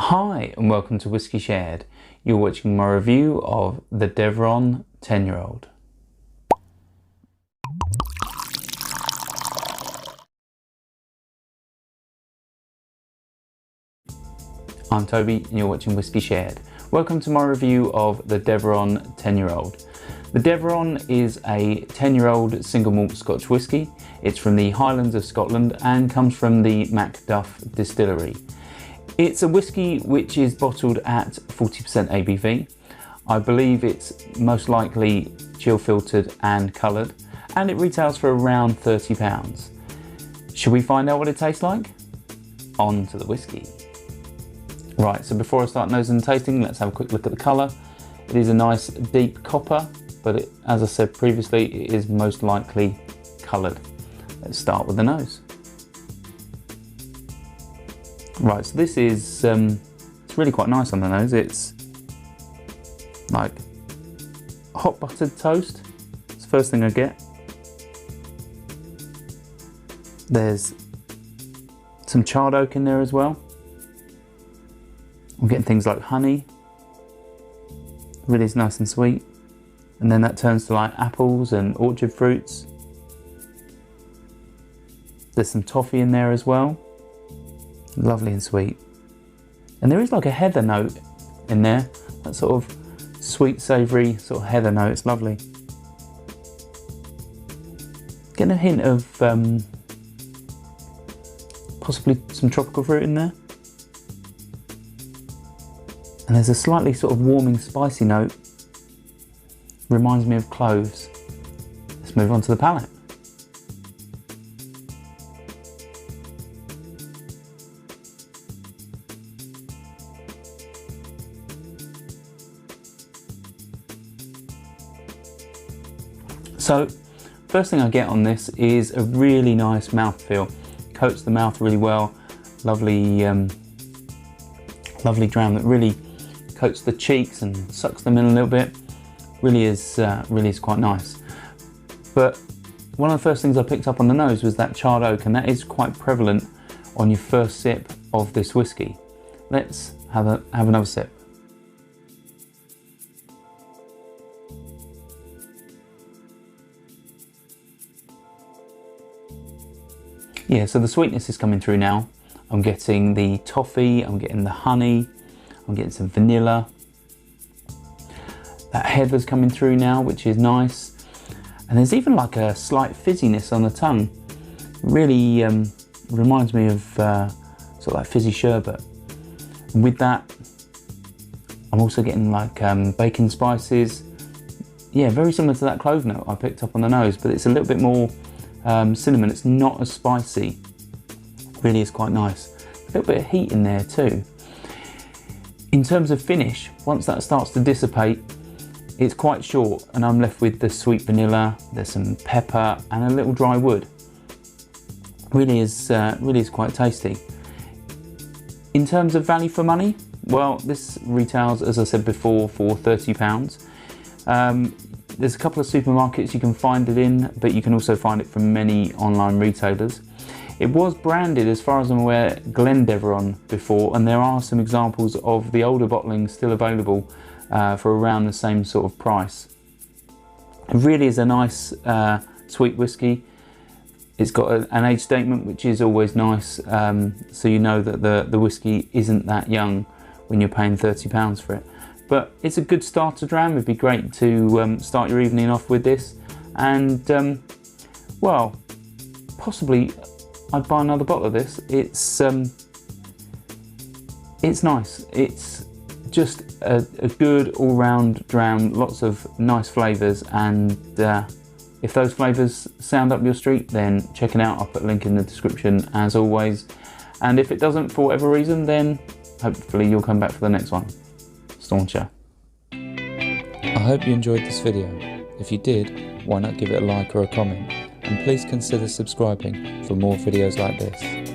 Hi and welcome to Whisky Shared. You're watching my review of the Deveron 10-year-old. I'm Toby and you're watching Whisky Shared. Welcome to my review of the Deveron 10-year-old. The Deveron is a 10-year-old single malt Scotch whisky. It's from the Highlands of Scotland and comes from the Macduff distillery. It's a whisky which is bottled at 40% ABV. I believe it's most likely chill filtered and coloured, and it retails for around £30. Should we find out what it tastes like? On to the whisky. Right, so before I start nosing and tasting, let's have a quick look at the colour. It is a nice deep copper, but as I said previously, it is most likely coloured. Let's start with the nose. Right, so this is, it's really quite nice on the nose. It's like hot buttered toast. It's the first thing I get. There's some charred oak in there as well. I'm getting things like honey. Really is nice and sweet. And then that turns to like apples and orchard fruits. There's some toffee in there as well. Lovely and sweet. And there is like a heather note in there. That sort of sweet, savoury sort of heather note. It's lovely. Getting a hint of possibly some tropical fruit in there. And there's a slightly sort of warming, spicy note. Reminds me of cloves. Let's move on to the palate. So, first thing I get on this is a really nice mouthfeel. Coats the mouth really well. Lovely, lovely dram that really coats the cheeks and sucks them in a little bit. Really is quite nice. But one of the first things I picked up on the nose was that charred oak, and that is quite prevalent on your first sip of this whisky. Let's have another sip. Yeah, so the sweetness is coming through now. I'm getting the toffee, I'm getting the honey, I'm getting some vanilla. That heather's coming through now, which is nice. And there's even like a slight fizziness on the tongue. Really reminds me of sort of like fizzy sherbet. And with that, I'm also getting like bacon spices. Yeah, very similar to that clove note I picked up on the nose, but it's a little bit more cinnamon. It's not as spicy. Really is quite nice. A little bit of heat in there too. In terms of finish, once that starts to dissipate, it's quite short and I'm left with the sweet vanilla, there's some pepper and a little dry wood. Really is quite tasty. In terms of value for money, well, this retails, as I said before, for £30. There's a couple of supermarkets you can find it in, but you can also find it from many online retailers. It was branded, as far as I'm aware, Deveron before, and there are some examples of the older bottlings still available for around the same sort of price. It really is a nice sweet whisky. It's got an age statement, which is always nice, so you know that the whisky isn't that young when you're paying £30 for it. But it's a good starter dram. It'd be great to start your evening off with this, and well, possibly I'd buy another bottle of this. It's nice. It's just a good all-round dram, lots of nice flavours, and if those flavours sound up your street, then check it out. I'll put a link in the description as always, and if it doesn't for whatever reason, then hopefully you'll come back for the next one. Stauncher. I hope you enjoyed this video. If you did, why not give it a like or a comment, and please consider subscribing for more videos like this.